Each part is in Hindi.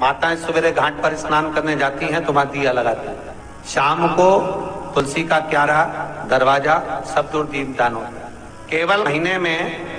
माताएं सवेरे घाट पर स्नान करने जाती हैं तो वहां दिया लगाती हैं। शाम को तुलसी का क्यारा, दरवाजा सब दूर दीपदान होता है। केवल महीने में,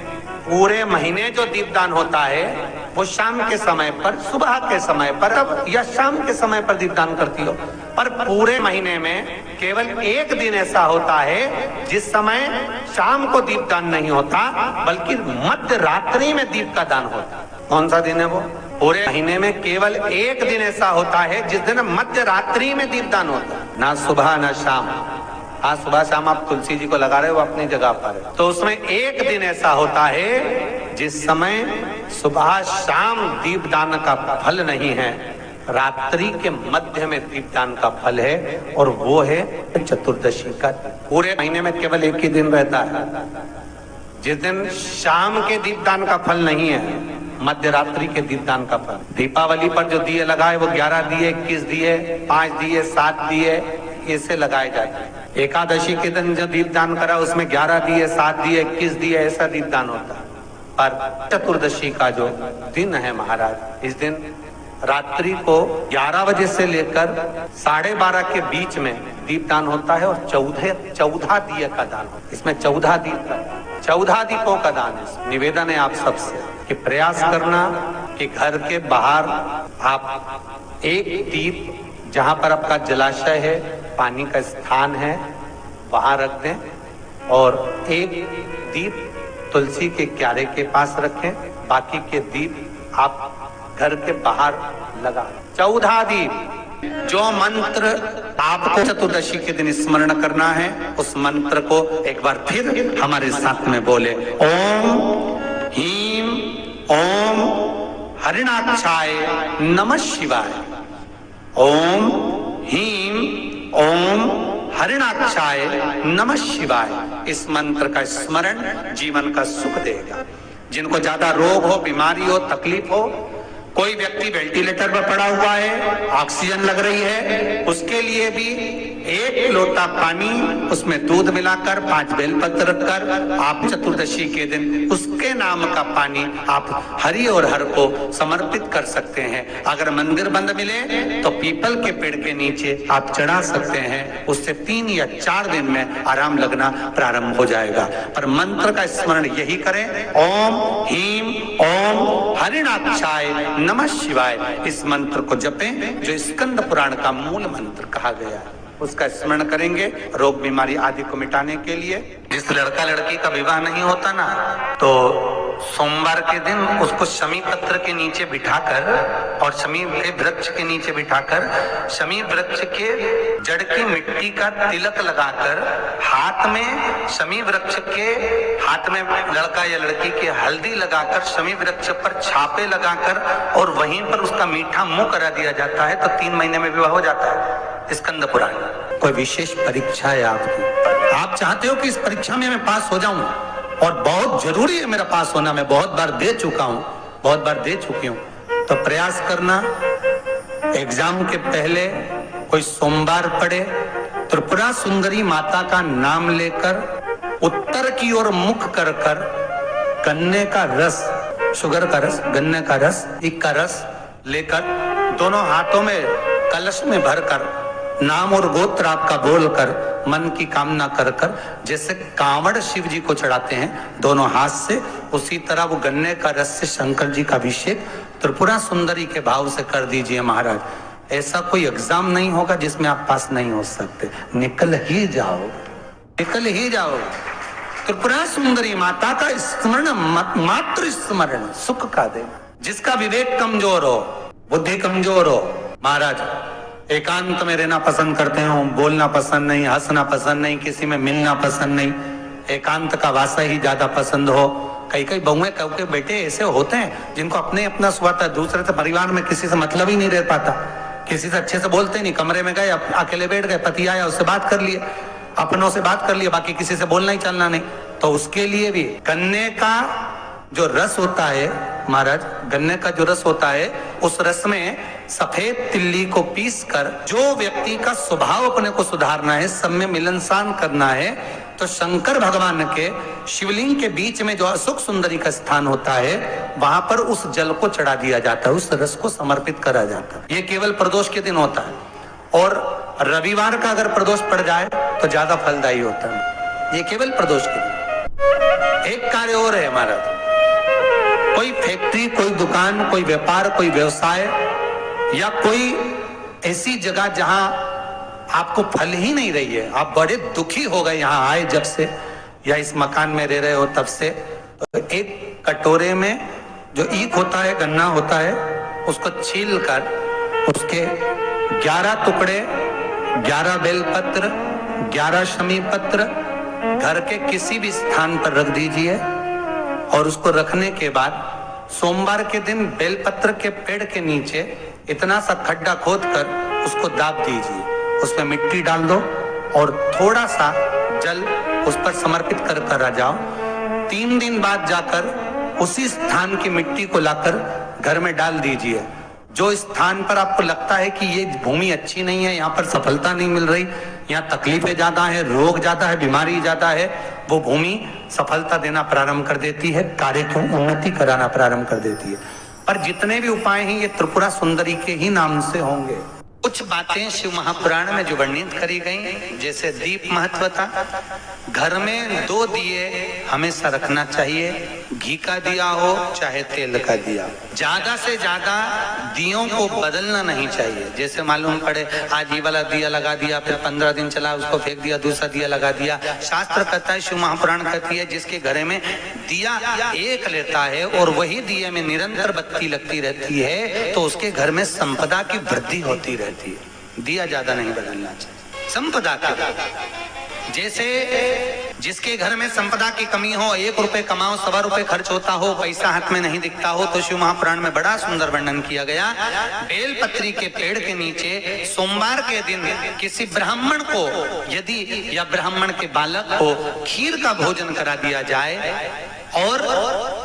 पूरे महीने जो दीपदान होता है वो शाम के समय पर, सुबह के समय पर या शाम के समय पर दीपदान करती हो, पर पूरे महीने में केवल एक दिन ऐसा होता है जिस समय शाम को दीपदान नहीं होता बल्कि मध्य रात्रि में दीप का दान होता है। कौन सा दिन है वो? पूरे महीने में केवल एक दिन ऐसा होता है जिस दिन मध्य रात्रि में दीपदान होता है, ना सुबह ना शाम। आज सुबह शाम आप तुलसी जी को लगा रहे हो अपनी जगह पर, तो उसमें एक दिन ऐसा होता है जिस समय सुबह शाम दीपदान का फल नहीं है, रात्रि के मध्य में दीपदान का फल है, और वो है चतुर्दशी का। पूरे महीने में केवल एक ही दिन रहता है जिस दिन शाम के दीपदान का फल नहीं है, मध्य रात्रि के दीपदान का फल। दीपावली पर जो दिए लगाए वो 11 दिए, 21 दिए, 5 दिए, 7 दिए, ऐसे लगाए जाते हैं। एकादशी के दिन जो दीपदान करा उसमें 11 दिए, 7 दिए, 21 दिए, ऐसा दीपदान होता है। पर चतुर्दशी का जो दिन है महाराज, इस दिन रात्रि को 11 बजे से लेकर 12:30 के बीच में दीपदान होता है, और 14 दिए का दान होता है। इसमें 14 दीपों का दान है। निवेदन है आप सबसे कि प्रयास करना कि घर के बाहर आप एक दीप, जहां पर आपका जलाशय है, पानी का स्थान है, वहां रख दें, और एक दीप तुलसी के क्यारे के पास रखें। बाकी के दीप आप घर के बाहर लगा। 14 दीप। जो मंत्र आपको चतुर्दशी के दिन स्मरण करना है उस मंत्र को एक बार फिर हमारे साथ में बोले। ओम ह्रीं ओम हरिणाक्षाय नमः शिवाय। ओम ह्रीं ओम हरिणाक्षाय नमः शिवाय। इस मंत्र का स्मरण जीवन का सुख देगा। जिनको ज्यादा रोग हो, बीमारी हो, तकलीफ हो, कोई व्यक्ति वेंटिलेटर पर पड़ा हुआ है, ऑक्सीजन लग रही है, उसके लिए भी 1 लोटा पानी, उसमें दूध मिलाकर 5 बेलपत्र रखकर आप चतुर्दशी के दिन उसके नाम का पानी आप हरि और हर को समर्पित कर सकते हैं। अगर मंदिर बंद मिले तो पीपल के पेड़ के नीचे आप चढ़ा सकते हैं। उससे 3 या 4 दिन में आराम लगना प्रारंभ हो जाएगा। पर मंत्र का स्मरण यही करें, ओम ह्रीं ओम हरिणाक्षाय नमः शिवाय। इस मंत्र को जपें जो स्कंद पुराण का मूल मंत्र कहा गया है। उसका स्मरण करेंगे रोग बीमारी आदि को मिटाने के लिए। जिस लड़का लड़की का विवाह नहीं होता ना, तो सोमवार के दिन उसको शमी पत्र के नीचे बिठाकर और शमी के वृक्ष के नीचे बिठाकर शमी वृक्ष के जड़ की मिट्टी का तिलक लगाकर हाथ में शमी वृक्ष के हाथ में लड़का या लड़की के हल्दी लगाकर शमी वृक्ष पर छापे लगाकर और वहीं पर उसका मीठा मुंह करा दिया जाता है, तो 3 महीने में विवाह हो जाता है। स्कंद पुराण। कोई विशेष परीक्षा है आपकी, आप चाहते हो कि इस परीक्षा में मैं पास हो जाऊं, और बहुत जरूरी है मेरा पास होना, मैं बहुत बार दे चुका हूं, बहुत बार दे चुकी हूं, तो प्रयास करना। एग्जाम के पहले कोई सोमवार पड़े, त्रिपुरा सुंदरी माता का नाम लेकर उत्तर की ओर मुख कर कर गन्ने का रस, शुगर का रस, गन्ने का रस, इक का रस लेकर दोनों हाथों में कलश में भरकर नाम और गोत्र आपका बोलकर मन की कामना कर कर, जैसे कांवड़ शिव जी को चढ़ाते हैं दोनों हाथ से, उसी तरह वो गन्ने का रस से शंकर जी का अभिषेक त्रिपुरा सुंदरी के भाव से कर दीजिए महाराज। ऐसा कोई एग्जाम नहीं होगा जिसमें आप पास नहीं हो सकते। निकल ही जाओ, निकल ही जाओ। त्रिपुरा सुंदरी माता का स्मरण, मात्र स्मरण सुख का देना। जिसका विवेक कमजोर हो, बुद्धि कमजोर हो, महाराज एकांत में रहना पसंद करते हो, बोलना पसंद नहीं, हंसना पसंद नहीं, किसी में मिलना पसंद नहीं, एकांत का वासा ही ज्यादा पसंद हो। कई बहुएं के बेटे ऐसे होते हैं जिनको अपने अपना स्वार्थ है, दूसरे से परिवार में किसी से मतलब ही नहीं रह पाता, किसी से अच्छे से बोलते नहीं, कमरे में गए अकेले बैठ गए, पति आया उससे बात कर लिए, अपनों से बात कर लिए, बाकी किसी से बोलना ही चलना नहीं। तो उसके लिए भी गन्ने का जो रस होता है महाराज, गन्ने का जो रस होता है, उस रस में सफेद तिल्ली को पीस कर, जो व्यक्ति का स्वभाव अपने को सुधारना है, सब में मिलनसान करना है, तो शंकर भगवान के शिवलिंग के बीच में जो अशोक सुंदरी का स्थान होता है, वहां पर उस जल को चढ़ा दिया जाता है, उस रस को समर्पित करा जाता है। ये केवल प्रदोष के दिन होता है, और रविवार का अगर प्रदोष पड़ जाए तो ज्यादा फलदायी होता है। ये केवल प्रदोष के दिन। एक कार्य और है हमारा, कोई फैक्ट्री, कोई दुकान, कोई व्यापार, कोई व्यवसाय, या कोई ऐसी जगह जहां आपको फल ही नहीं रही है, आप बड़े दुखी हो गए यहां आए जब से, या इस मकान में रह रहे हो तब से, तो एक कटोरे में जो ईख होता है, गन्ना होता है, उसको छील कर उसके 11 टुकड़े, 11 बेलपत्र, 11 शमी पत्र घर के किसी भी स्थान पर रख दीजिए, और उसको रखने के बाद सोमवार के दिन बेलपत्र के पेड़ के नीचे इतना सा खड्डा खोद कर उसको दाब दीजिए, उसमें मिट्टी डाल दो और थोड़ा सा जल उस पर समर्पित कर कर आ जाओ। 3 दिन बाद जाकर उसी स्थान की मिट्टी को लाकर घर में डाल दीजिए। जो स्थान पर आपको लगता है कि ये भूमि अच्छी नहीं है, यहाँ पर सफलता नहीं मिल रही, यहाँ तकलीफें ज्यादा है, रोग ज्यादा है, बीमारी ज्यादा है, वो भूमि सफलता देना प्रारंभ कर देती है, कार्य की उन्नति कराना प्रारंभ कर देती है। पर जितने भी उपाय हैं ये त्रिपुरा सुंदरी के ही नाम से होंगे। कुछ बातें शिव महापुराण में जो वर्णित करी गई, जैसे दीप महत्वता, घर में 2 दिए हमेशा रखना चाहिए, घी का दिया हो चाहे तेल का दिया। ज्यादा से ज्यादा दियों को बदलना नहीं चाहिए। जैसे मालूम पड़े आज ये वाला दिया लगा दिया, फिर 15 दिन चला उसको फेंक दिया, दूसरा दिया लगा दिया। शास्त्र कहता है, शिव महापुराण कहती है, जिसके घर में दिया एक लेता है और वही दिए में निरंतर बत्ती लगती रहती है, तो उसके घर में संपदा की वृद्धि होती रहती है। दिया ज्यादा नहीं बदलना चाहिए। संपदा के जैसे जिसके घर में संपदा की कमी हो, 1 रुपए कमाओ 1.25 रुपए खर्च होता हो, पैसा हाथ में नहीं दिखता हो, तो शिव महापुराण में बड़ा सुंदर वर्णन किया गया। बेलपत्री के पेड़ के नीचे सोमवार के दिन किसी ब्राह्मण को यदि, या ब्राह्मण के बालक को खीर का भोजन करा दिया जाए, और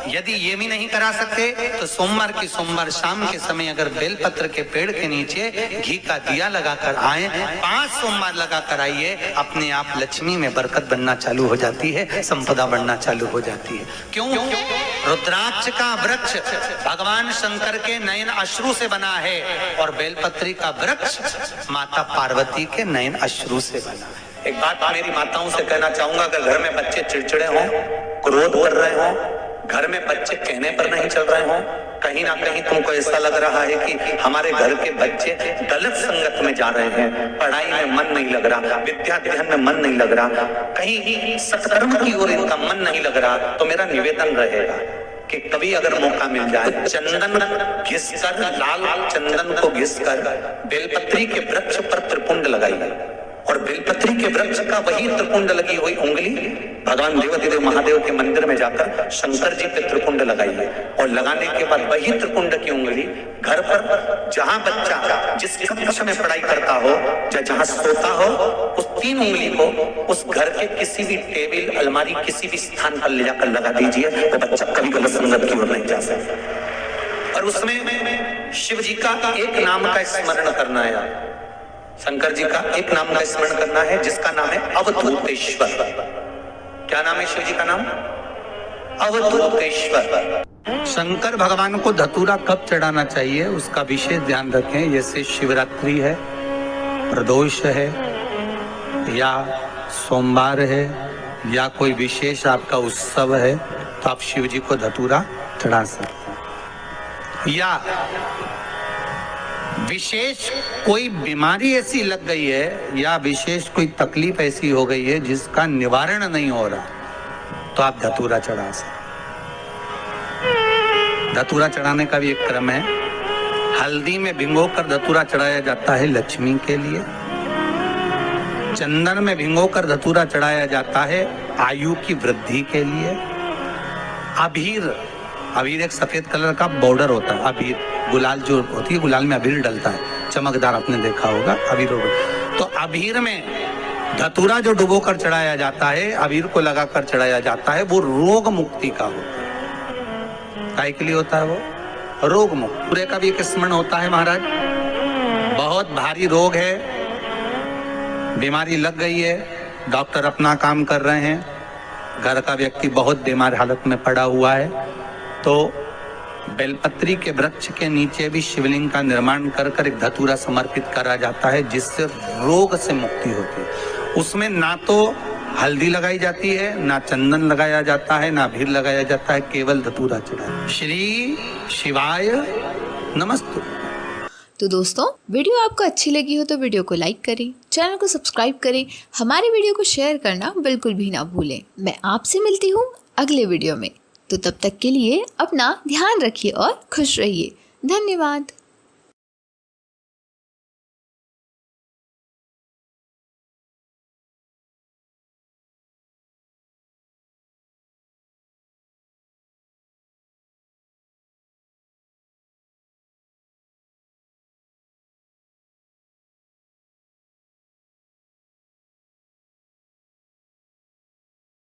यदि ये भी नहीं करा सकते तो सोमवार की सोमवार शाम के समय अगर बेलपत्र के पेड़ के नीचे घी का दिया लगाकर आए, 5 सोमवार लगाकर आइए, अपने आप लक्ष्मी में बरकत बनना चालू हो जाती है, संपदा बढ़ना चालू हो जाती है। क्यों? रुद्राक्ष का वृक्ष भगवान शंकर के नयन अश्रु से बना है, और बेलपत्री का वृक्ष माता पार्वती के नयन अश्रु से बना है। एक बात मेरी माताओं से कहना चाहूंगा, अगर घर में बच्चे चिड़चिड़े हों, क्रोध कर रहे हों, घर में बच्चे कहने पर नहीं चल रहे हों, कहीं ना कहीं तुमको ऐसा लग रहा है कि हमारे घर के बच्चे गलत संगत में जा रहे हैं, पढ़ाई में मन नहीं लग रहा, विद्याध्ययन में मन नहीं लग रहा, कहीं सत्कर्म की ओर इनका मन नहीं लग रहा, तो मेरा निवेदन रहेगा कि कभी अगर मौका मिल जाए, चंदन घिसकर, लाल चंदन को घिसकर बेलपत्री के वृक्ष पर त्रिपुंड लगाइए, और बेलपत्री के वृक्ष का वही त्रिपुंड लगी हुई उंगली भगवान देवाधिदेव महादेव के मंदिर में जाकर शंकर जी पे त्रिपुंड लगाइए, और लगाने के बाद वही त्रिपुंड की उंगली घर पर जहां बच्चा जिस कक्ष में पढ़ाई करता हो या जहां सोता हो, उस 3 उंगली को उस घर के किसी भी टेबल, अलमारी, किसी भी स्थान पर ले जाकर लगा दीजिए, तो बच्चा कभी गलत संगत की ओर नहीं जा सकता। और उसमें शिव जी का एक नाम का स्मरण करना है, शंकर जी का एक नाम का स्मरण करना है, जिसका नाम है अवधूतेश्वर। क्या नाम है शिव जी का नाम? अवधूतेश्वर। शंकर भगवान को धतूरा कब चढ़ाना चाहिए उसका विशेष ध्यान रखें। जैसे शिवरात्रि है, प्रदोष है, या सोमवार है, या कोई विशेष आपका उत्सव है, तो आप शिव जी को धतूरा चढ़ा सकते हैं। या विशेष कोई बीमारी ऐसी लग गई है, या विशेष कोई तकलीफ ऐसी हो गई है जिसका निवारण नहीं हो रहा, तो आप धतूरा चढ़ा सकते। धतूरा चढ़ाने का भी एक क्रम है। हल्दी में भिगोकर धतूरा चढ़ाया जाता है लक्ष्मी के लिए। चंदन में भिगोकर धतूरा चढ़ाया जाता है आयु की वृद्धि के लिए। अबीर, अबीर एक सफेद कलर का बॉर्डर होता है, अबीर गुलाल जो होती है, गुलाल में अबीर डलता है, चमकदार, आपने देखा होगा अबीर। तो अबीर में धतूरा जो डुबो कर चढ़ाया जाता है, अबीर को लगाकर चढ़ाया जाता है, वो रोग मुक्ति का होता है। काय के लिए होता है वो? रोग मुक्त। पूरे का भी एक स्मरण होता है महाराज, बहुत भारी रोग है, बीमारी लग गई है, डॉक्टर अपना काम कर रहे हैं, घर का व्यक्ति बहुत बीमार हालत में पड़ा हुआ है, तो बेलपत्री के वृक्ष के नीचे भी शिवलिंग का निर्माण कर एक धतूरा समर्पित करा जाता है, जिससे रोग से मुक्ति होती है। उसमें ना तो हल्दी लगाई जाती है, ना चंदन लगाया जाता है, ना भीड़ लगाया जाता है, केवल धतूरा चढ़ा। श्री शिवाय नमस्तु। तो दोस्तों, वीडियो आपको अच्छी लगी हो तो वीडियो को लाइक करें, चैनल को सब्सक्राइब करें, हमारी वीडियो को शेयर करना बिल्कुल भी ना भूलें। मैं आपसे मिलती हूँ अगले वीडियो में, तो तब तक के लिए अपना ध्यान रखिए और खुश रहिए। धन्यवाद।